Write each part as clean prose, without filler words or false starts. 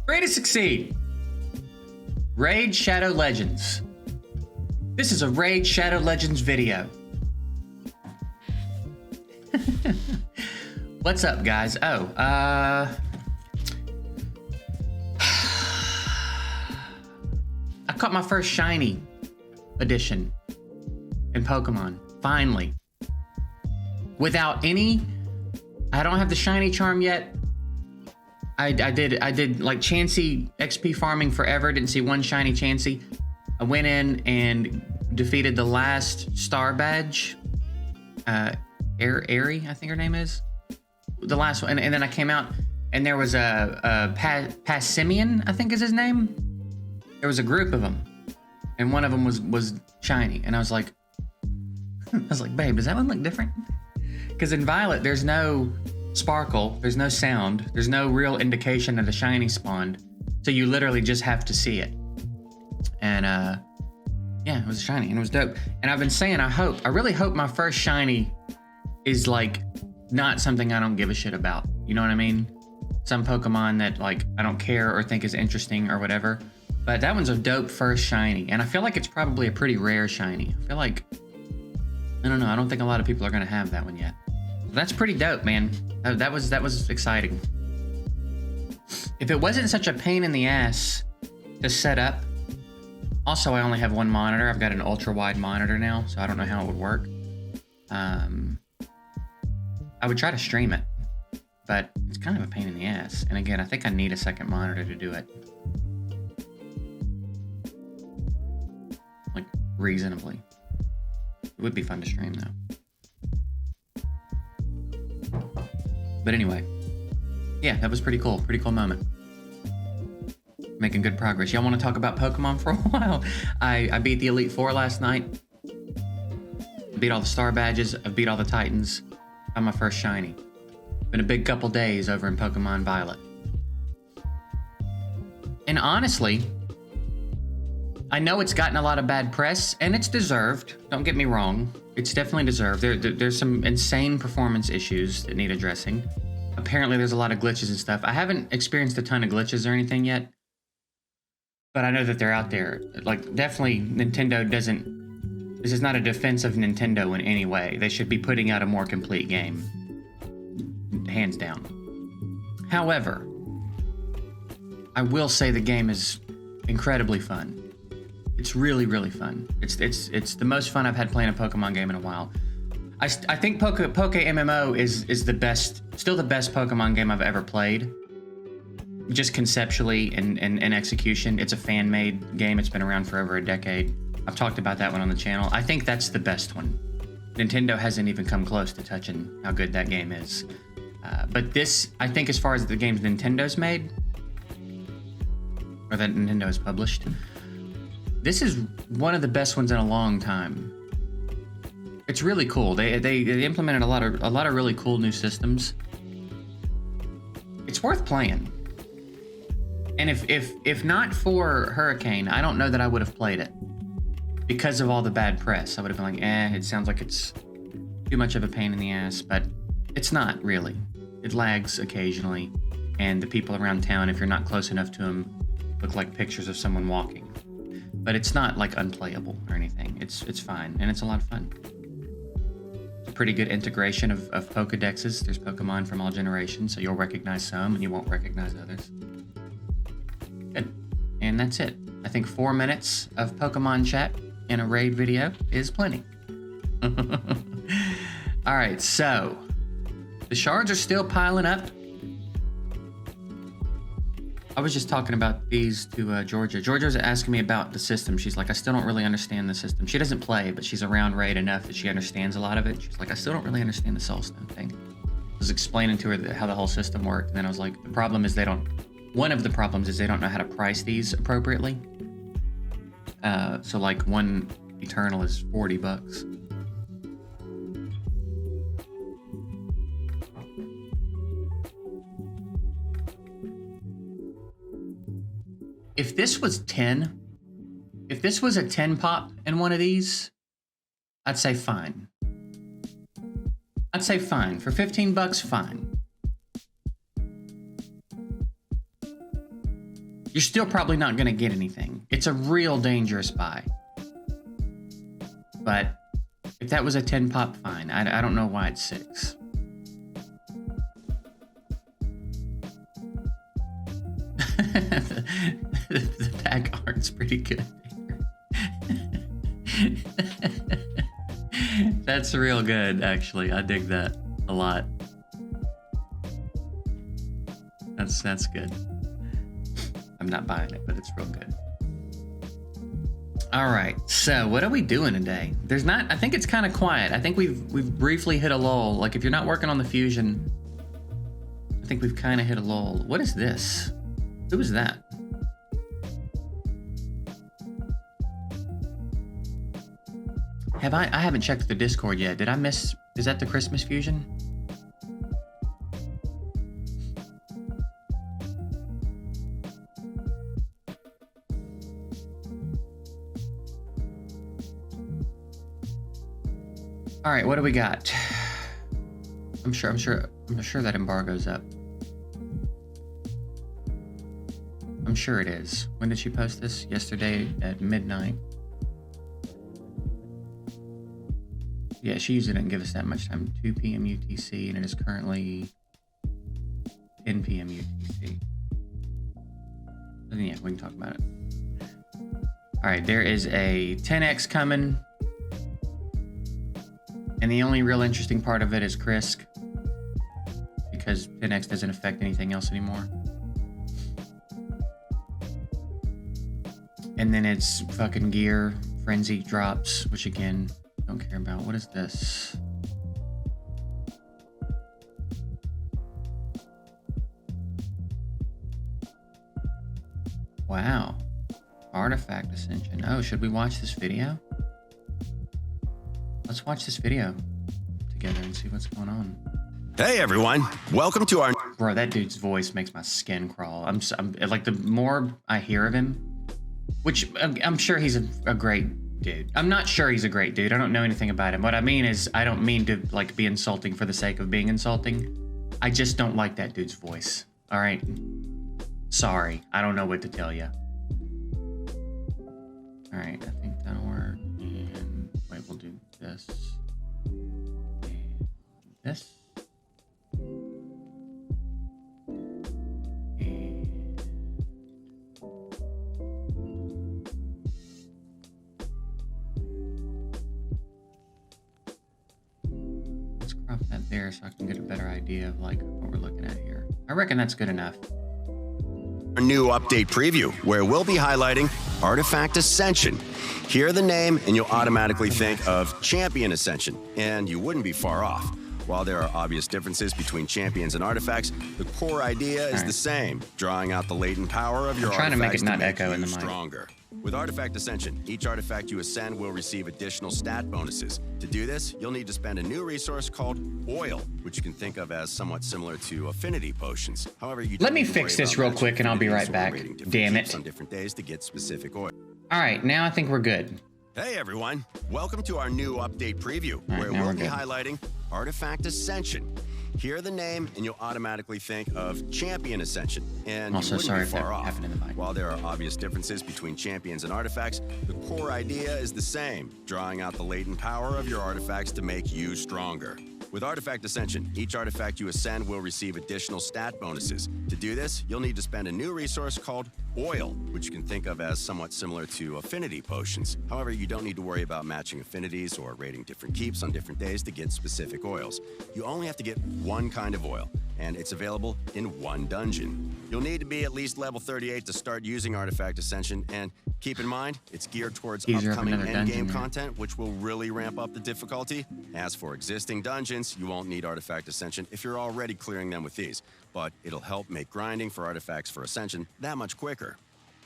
Pray to succeed. Raid Shadow Legends. This is a Raid Shadow Legends video. What's up, guys? Oh, I caught my first shiny edition in Pokemon, finally. Without any, I don't have the shiny charm yet. I did like Chansey XP farming forever, didn't see one shiny Chansey. I went in and defeated the last star badge. Airy, I think her name is. The last one, and then I came out and there was a Passimian, I think is his name. There was a group of them, and one of them was shiny, and I was like, babe, does that one look different? Because in Violet, there's no sparkle, there's no sound, there's no real indication that the shiny spawned, so you literally just have to see it. And yeah, it was shiny and it was dope. And I've been saying, I really hope my first shiny is like not something I don't give a shit about. You know what I mean? Some Pokemon that like I don't care or think is interesting or whatever. But that one's a dope first shiny, and I feel like it's probably a pretty rare shiny. I feel like, I don't know, I don't think a lot of people are gonna have that one yet. That's pretty dope, man. That was exciting. If it wasn't such a pain in the ass to set up. Also, I only have one monitor. I've got an ultra wide monitor now, so I don't know how it would work. I would try to stream it, but it's kind of a pain in the ass. And again, I think I need a second monitor to do it. Like, reasonably. It would be fun to stream, though. But anyway, yeah, that was pretty cool. Pretty cool moment. Making good progress. Y'all want to talk about Pokemon for a while? I beat the Elite Four last night. Beat all the star badges. I beat all the Titans. Got my first shiny. Been a big couple days over in Pokemon Violet. And honestly, I know it's gotten a lot of bad press, and it's deserved. Don't get me wrong. It's definitely deserved. There's some insane performance issues that need addressing. Apparently, there's a lot of glitches and stuff. I haven't experienced a ton of glitches or anything yet, but I know that they're out there. Like, definitely, Nintendo doesn't... This is not a defense of Nintendo in any way. They should be putting out a more complete game. Hands down. However, I will say the game is incredibly fun. It's really, really fun. It's the most fun I've had playing a Pokemon game in a while. I think Poke MMO is the best, still the best Pokemon game I've ever played. Just conceptually and execution. It's a fan-made game. It's been around for over a decade. I've talked about that one on the channel. I think that's the best one. Nintendo hasn't even come close to touching how good that game is. But this, I think as far as the games Nintendo's made, or that Nintendo has published, this is one of the best ones in a long time. It's really cool. They implemented a lot of really cool new systems. It's worth playing. And if not for Hurricane, I don't know that I would have played it. Because of all the bad press, I would have been like, it sounds like it's too much of a pain in the ass, but it's not really. It lags occasionally, and the people around town, if you're not close enough to them, look like pictures of someone walking. But it's not like unplayable or anything. It's fine, and it's a lot of fun. It's a pretty good integration of Pokedexes. There's Pokemon from all generations, so you'll recognize some and you won't recognize others. Good. And that's it. I think 4 minutes of Pokemon chat in a raid video is plenty. All right, so the shards are still piling up. I was just talking about these to Georgia. Georgia's asking me about the system. She's like, I still don't really understand the system. She doesn't play, but she's around raid enough that she understands a lot of it. She's like, I still don't really understand the Soulstone thing. I was explaining to her how the whole system worked, and then I was like, the problem is one of the problems is they don't know how to price these appropriately. So like one Eternal is $40. If this was 10, if this was a 10 pop in one of these, I'd say fine. I'd say fine. For $15, fine. you're still probably not going to get anything. It's a real dangerous buy. But if that was a 10 pop, fine. I don't know why it's 6. The pack art's pretty good. That's real good, actually. I dig that a lot. That's good. I'm not buying it, but it's real good. All right, so what are we doing today? I think it's kind of quiet. I think we've briefly hit a lull. Like if you're not working on the fusion, I think we've kind of hit a lull. What is this? Who is that? I haven't checked the Discord yet. Did I miss? Is that the Christmas fusion? All right, what do we got? I'm sure that embargo's up. I'm sure it is. When did she post this? Yesterday at midnight. Yeah, she usually didn't give us that much time. 2 p.m. UTC, and it is currently 10 p.m. UTC. And yeah, we can talk about it. All right, there is a 10X coming. And the only real interesting part of it is Krisk, because 10X doesn't affect anything else anymore. And then it's fucking gear, frenzy drops, which again, don't care about. What is this? Wow. Artifact Ascension. Oh, should we watch this video? Let's watch this video together and see what's going on. Hey everyone, welcome to our... Bro, that dude's voice makes my skin crawl. I'm like, the more I hear of him, which I'm sure he's a great dude. I'm not sure he's a great dude. I don't know anything about him. What I mean is, I don't mean to like be insulting for the sake of being insulting. I just don't like that dude's voice. All right. Sorry. I don't know what to tell you. All right. I think that'll work. And wait, we'll do this. And this. Crop that there so I can get a better idea of like what we're looking at here. I reckon that's good enough. Our new update preview, where we'll be highlighting Artifact Ascension. Hear the name and you'll automatically think of Champion Ascension, and you wouldn't be far off. While there are obvious differences between champions and artifacts, the core idea is the same, drawing out the latent power of your artifacts. I'm trying to make it not echo in the mic. Stronger. With Artifact Ascension, each artifact you ascend will receive additional stat bonuses. To do this, you'll need to spend a new resource called Oil, which you can think of as somewhat similar to affinity potions. However, let me fix this real quick and I'll be right back. Damn it. On different days to get specific oil. All right, now I think we're good. Hey everyone, welcome to our new update preview, where we'll be highlighting Artifact Ascension. Hear the name and you'll automatically think of Champion Ascension, and also, you wouldn't be far off. In the mic. While there are obvious differences between champions and artifacts, the core idea is the same, drawing out the latent power of your artifacts to make you stronger. With Artifact Ascension, each artifact you ascend will receive additional stat bonuses. To do this, you'll need to spend a new resource called Oil, which you can think of as somewhat similar to affinity potions. However, you don't need to worry about matching affinities or rating different keeps on different days to get specific oils. You only have to get one kind of oil, and it's available in one dungeon. You'll need to be at least level 38 to start using Artifact Ascension, and keep in mind, it's geared towards upcoming endgame content, which will really ramp up the difficulty. As for existing dungeons, you won't need Artifact Ascension if you're already clearing them with these, but it'll help make grinding for artifacts for Ascension that much quicker.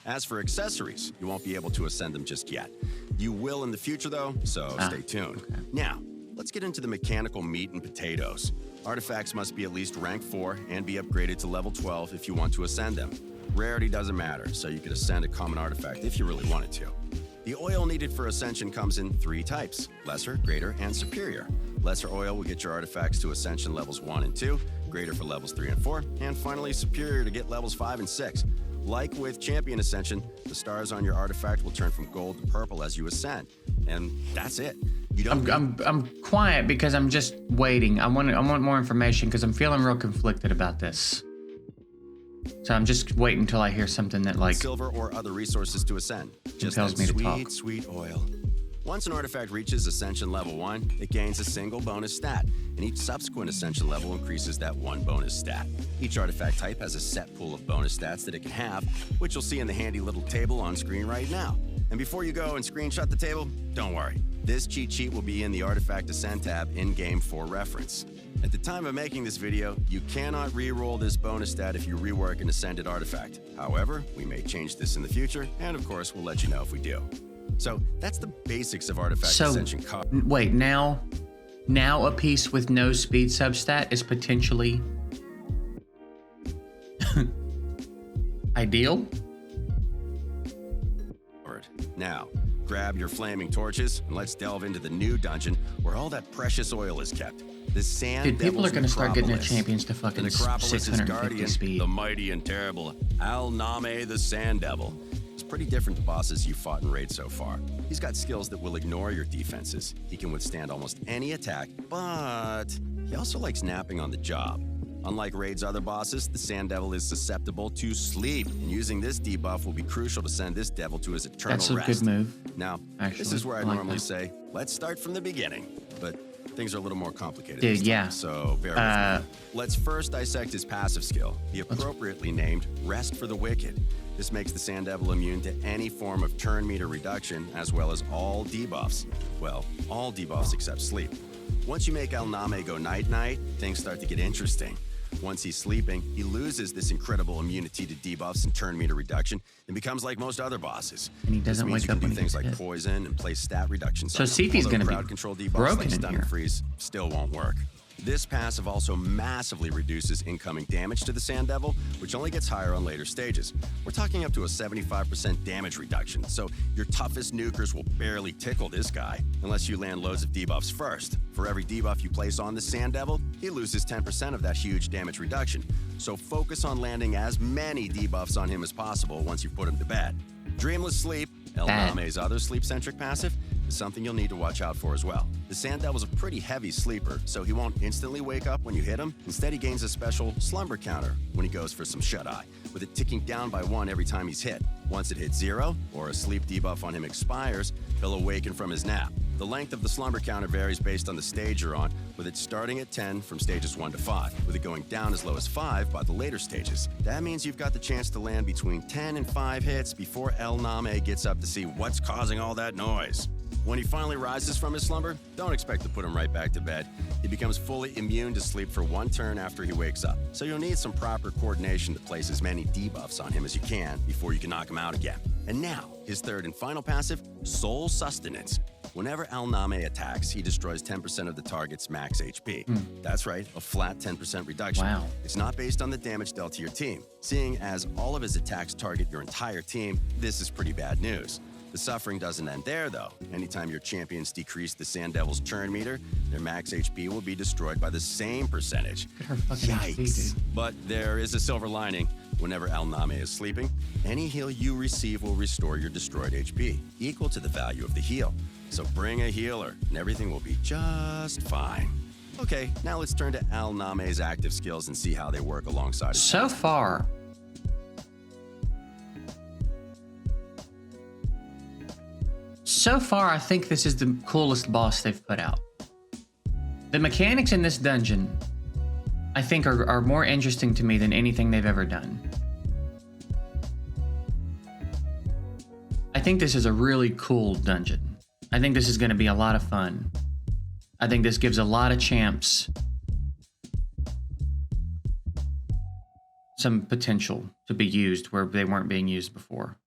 As for accessories, you won't be able to ascend them just yet. You will in the future though, so stay tuned. Okay. Now, let's get into the mechanical meat and potatoes. Artifacts must be at least rank 4 and be upgraded to level 12 if you want to ascend them. Rarity doesn't matter, so you could ascend a common artifact if you really wanted to. The oil needed for Ascension comes in 3 types: Lesser, Greater, and Superior. Lesser oil will get your artifacts to Ascension levels 1 and 2, Greater for levels 3 and 4, and finally Superior to get levels 5 and 6. Like with Champion Ascension, the stars on your artifact will turn from gold to purple as you ascend. And that's it. You don't I'm quiet because I'm just waiting. I want more information because I'm feeling real conflicted about this. So I'm just waiting until I hear something that like silver or other resources to ascend. Just tells that me to sweet, talk. sweet oil. Once an artifact reaches Ascension Level 1, it gains a single bonus stat, and each subsequent Ascension level increases that one bonus stat. Each artifact type has a set pool of bonus stats that it can have, which you'll see in the handy little table on screen right now. And before you go and screenshot the table, don't worry. This cheat sheet will be in the Artifact Ascend tab in-game for reference. At the time of making this video, you cannot re-roll this bonus stat if you rework an Ascended artifact. However, we may change this in the future, and of course, we'll let you know if we do. So that's the basics of Artifact Ascension. Wait, now a piece with no speed substat is potentially ideal? Now, grab your flaming torches and let's delve into the new dungeon where all that precious oil is kept. The Sand Dude, people are going to start getting their Necropolis. champions to fucking The Necropolis' 650 guardian, speed. the mighty and terrible Al-Name the Sand Devil. He's pretty different to bosses you've fought in raids so far. He's got skills that will ignore your defenses. He can withstand almost any attack, but he also likes napping on the job. Unlike Raid's other bosses, the Sand Devil is susceptible to sleep, and using this debuff will be crucial to send this devil to his eternal That's a rest. good move. Now, Actually, this is where I like normally that. say, let's start from the beginning, but things are a little more complicated Dude, this time, yeah. so bear with me. Let's first dissect his passive skill, the appropriately named Rest for the Wicked. This makes the Sand Devil immune to any form of turn meter reduction, as well as all debuffs. Well, all debuffs except sleep. Once you make Al-Name go night-night, things start to get interesting. Once he's sleeping, he loses this incredible immunity to debuffs and turn meter reduction and becomes like most other bosses. And he doesn't This means wake you up can when do he things gets like hit. poison and place stat reductions. So on see him, if he's although gonna be crowd control debuffs broken like in stun here. and freeze still won't work. This passive also massively reduces incoming damage to the Sand Devil, which only gets higher on later stages. We're talking up to a 75% damage reduction, so your toughest nukers will barely tickle this guy, unless you land loads of debuffs first. For every debuff you place on the Sand Devil, he loses 10% of that huge damage reduction. So focus on landing as many debuffs on him as possible once you've put him to bed. Dreamless Sleep, El-Name's other sleep-centric passive, is something you'll need to watch out for as well. The Sand Devil's a pretty heavy sleeper, so he won't instantly wake up when you hit him. Instead, he gains a special slumber counter when he goes for some shut-eye, with it ticking down by 1 every time he's hit. Once it hits 0, or a sleep debuff on him expires, he'll awaken from his nap. The length of the slumber counter varies based on the stage you're on, with it starting at 10 from stages 1 to 5, with it going down as low as 5 by the later stages. That means you've got the chance to land between 10 and 5 hits before El-Name gets up to see what's causing all that noise. When he finally rises from his slumber, don't expect to put him right back to bed. He becomes fully immune to sleep for 1 turn after he wakes up. So you'll need some proper coordination to place as many debuffs on him as you can before you can knock him out again. And now, his third and final passive, Soul Sustenance. Whenever Al-Name attacks, he destroys 10% of the target's max HP. That's right, a flat 10% reduction. Wow. It's not based on the damage dealt to your team. Seeing as all of his attacks target your entire team, this is pretty bad news. The suffering doesn't end there, though. Anytime your champions decrease the Sand Devil's turn meter, their max HP will be destroyed by the same percentage. Look at her fucking HP, Yikes. dude. But there is a silver lining. Whenever Al-Name is sleeping, any heal you receive will restore your destroyed HP, equal to the value of the heal. So bring a healer, and everything will be just fine. Okay, now let's turn to Al-Name's active skills and see how they work alongside his So far, I think this is the coolest boss they've put out. The mechanics in this dungeon, I think, are more interesting to me than anything they've ever done. I think this is a really cool dungeon. I think this is going to be a lot of fun. I think this gives a lot of champs some potential to be used where they weren't being used before.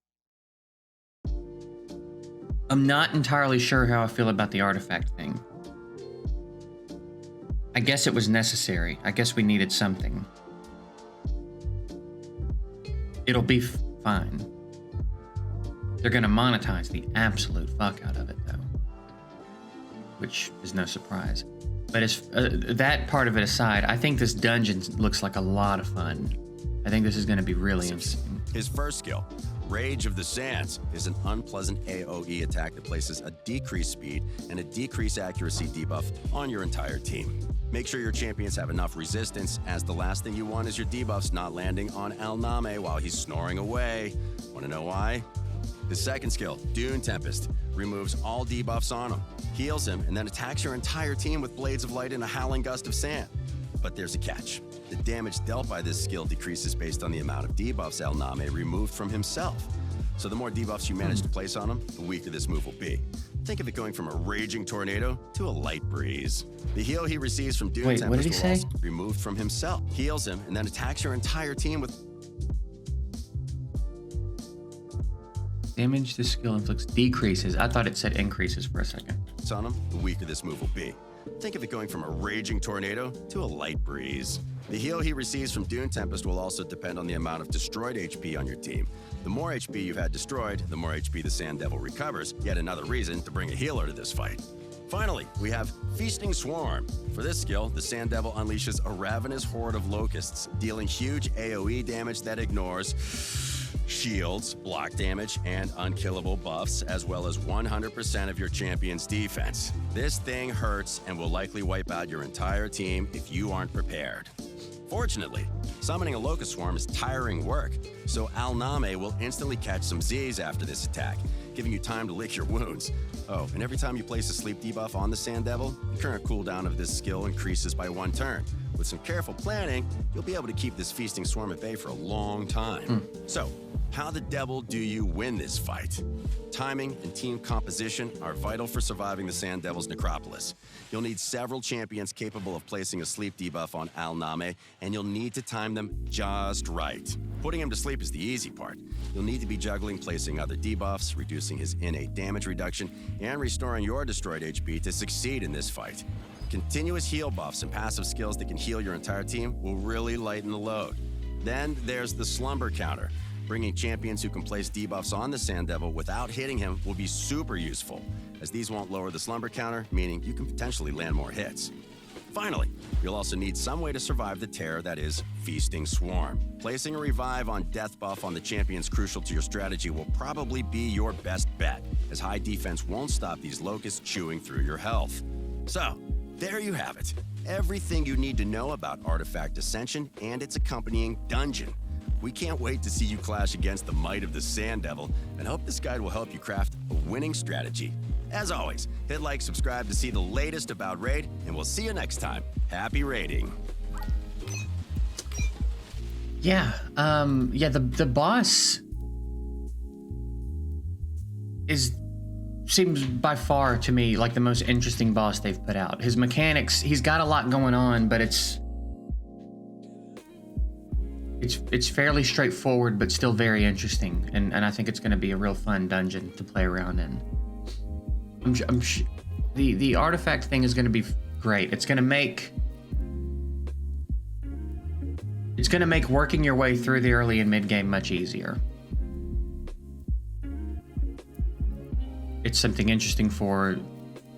I'm not entirely sure how I feel about the artifact thing. I guess it was necessary. I guess we needed something. It'll be fine. They're gonna monetize the absolute fuck out of it, though, which is no surprise. But as that part of it aside, I think this dungeon looks like a lot of fun. I think this is gonna be really interesting. His first skill, Rage of the Sands, is an unpleasant AoE attack that places a decreased speed and a decreased accuracy debuff on your entire team. Make sure your champions have enough resistance, as the last thing you want is your debuffs not landing on El Name while he's snoring away. Want to know why? His second skill, Dune Tempest, removes all debuffs on him, heals him, and then attacks your entire team with Blades of Light and a Howling Gust of Sand. But there's a catch. The damage dealt by this skill decreases based on the amount of debuffs El Name removed from himself. So the more debuffs you manage to place on him, the weaker this move will be. Think of it going from a raging tornado to a light breeze. The heal he receives from Dune Wait, what did he Tempest will say? also be removed from himself, heals him, and then attacks your entire team with Damage this skill inflicts decreases. I thought it said increases for a second. on him, the weaker this move will be. Think of it going from a raging tornado to a light breeze. The heal he receives from Dune Tempest will also depend on the amount of destroyed HP on your team. The more HP you've had destroyed, the more HP the Sand Devil recovers. Yet another reason to bring a healer to this fight. Finally, we have Feasting Swarm. For this skill, the Sand Devil unleashes a ravenous horde of locusts, dealing huge AoE damage that ignores shields, block damage, and unkillable buffs, as well as 100% of your champion's defense. This thing hurts and will likely wipe out your entire team if you aren't prepared. Fortunately, summoning a locust swarm is tiring work, so Al Name will instantly catch some Z's after this attack, giving you time to lick your wounds. Oh, and every time you place a sleep debuff on the Sand Devil, the current cooldown of this skill increases by 1 turn. With some careful planning, you'll be able to keep this Feasting Swarm at bay for a long time. So, how the devil do you win this fight? Timing and team composition are vital for surviving the Sand Devil's necropolis. You'll need several champions capable of placing a sleep debuff on Al Name, and you'll need to time them just right. Putting him to sleep is the easy part. You'll need to be juggling placing other debuffs, reducing his innate damage reduction, and restoring your destroyed HP to succeed in this fight. Continuous heal buffs and passive skills that can heal your entire team will really lighten the load. Then there's the slumber counter. Bringing champions who can place debuffs on the Sand Devil without hitting him will be super useful, as these won't lower the slumber counter, meaning you can potentially land more hits. Finally, you'll also need some way to survive the terror that is Feasting Swarm. Placing a revive on death buff on the champions crucial to your strategy will probably be your best bet, as high defense won't stop these locusts chewing through your health. So, there you have it. Everything you need to know about Artifact Ascension and its accompanying dungeon. We can't wait to see you clash against the might of the Sand Devil, and hope this guide will help you craft a winning strategy. As always, hit like, subscribe to see the latest about Raid, and we'll see you next time. Happy raiding. Yeah, the boss seems by far to me like the most interesting boss they've put out. His mechanics, he's got a lot going on, but it's fairly straightforward, but still very interesting, and I think it's going to be a real fun dungeon to play around in. The artifact thing is going to be great. It's going to make working your way through the early and mid game much easier. It's something interesting for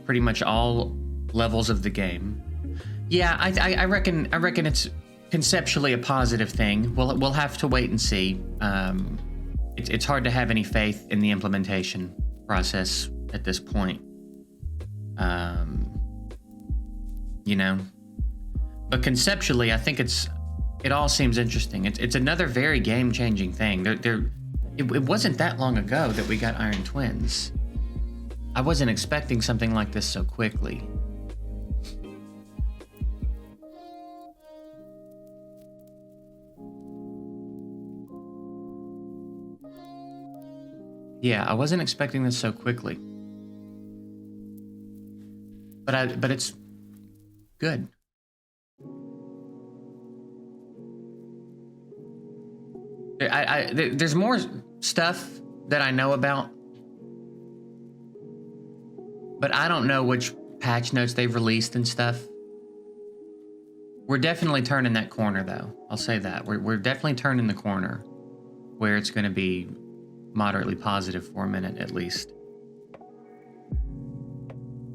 pretty much all levels of the game. Yeah, I reckon it's conceptually a positive thing. We'll have to wait and see. It's hard to have any faith in the implementation process at this point. But conceptually, I think it all seems interesting. It's another very game-changing thing. It wasn't that long ago that we got Iron Twins. I wasn't expecting something like this so quickly. Yeah, I wasn't expecting this so quickly. But it's good. There's more stuff that I know about, but I don't know which patch notes they've released and stuff. We're definitely turning that corner, though. I'll say that. We're definitely turning the corner where it's going to be moderately positive for a minute, at least.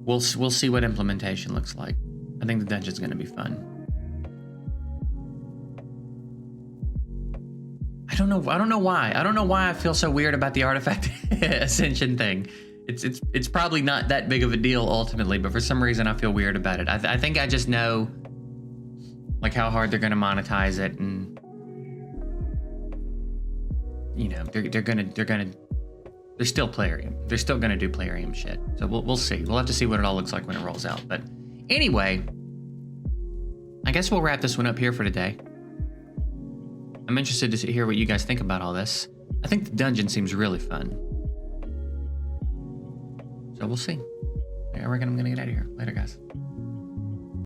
We'll see what implementation looks like. I think the dungeon's going to be fun. don't know. I don't know why. I don't know why I feel so weird about the artifact ascension thing. It's probably not that big of a deal ultimately, but for some reason I feel weird about it. I think I just know like how hard they're gonna monetize it, and you know they're still Plarium. They're still gonna do Plarium shit. So we'll see. We'll have to see what it all looks like when it rolls out. But anyway, I guess we'll wrap this one up here for today. I'm interested to hear what you guys think about all this. I think the dungeon seems really fun. So we'll see. I reckon I'm gonna get out of here. Later, guys.